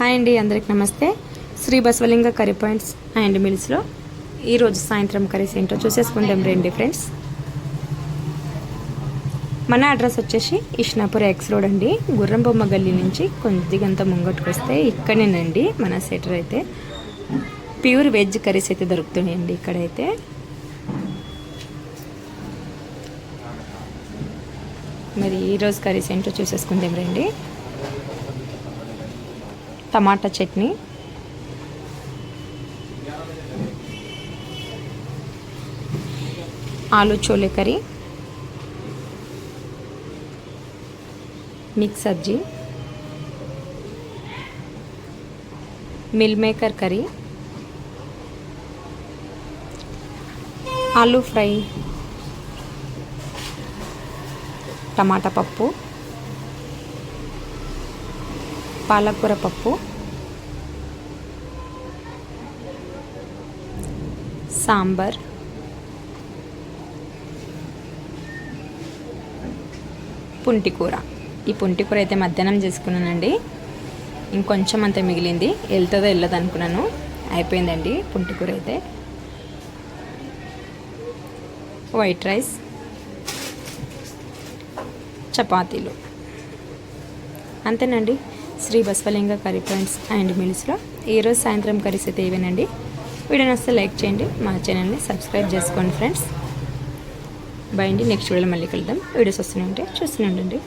Hi అండి, అందరికి నమస్తే. Shri Basavalinga curry points and మిల్స్లో ఈరోజు సాయంత్రం కర్రీస్ ఏంటో చూసేసుకుందాం రండి ఫ్రెండ్స్. మన అడ్రస్ వచ్చేసి ఇష్నాపూర్ ఎక్స్ రోడ్ అండి. గుర్రం బొమ్మ గల్లీ నుంచి కొద్దిగంత ముంగట్టుకు వస్తే ఇక్కడేనండి మన సెటర్ అయితే. ప్యూర్ వెజ్ కర్రీస్ అయితే దొరుకుతున్నాయండి ఇక్కడైతే. మరి ఈరోజు కర్రీస్ ఏంటో చూసేసుకుందాం రండి. టమాటా చట్నీ, ఆలు చోలే కర్రీ, మిక్స్ సబ్జీ, మిల్ మేకర్ కర్రీ, ఆలు ఫ్రై, టమాటా పప్పు, పాలకూర పప్పు, సాంబార్, పుంటికూర. ఈ పుంటికూర అయితే మధ్యాహ్నం చేసుకున్నానండి. ఇంకొంచెం అంత మిగిలింది, వెళ్తుందో వెళ్ళదు అనుకున్నాను. అయిపోయిందండి పుంటికూర అయితే. వైట్ రైస్, చపాతీలు, అంతేనండి. Shri Basavalinga curry points and మిల్స్లో ఈరోజు సాయంత్రం కర్రీస్ అయితే ఇవేనండి. వీడియో నచ్చితే లైక్ చేయండి, మా ఛానల్ని సబ్స్క్రైబ్ చేసుకోండి ఫ్రెండ్స్. బాయ్ అండి. నెక్స్ట్ వీడియోలో మళ్ళీ కలుద్దాం. వీడియోస్ వస్తూనే ఉంటే చూస్తూనే ఉండండి.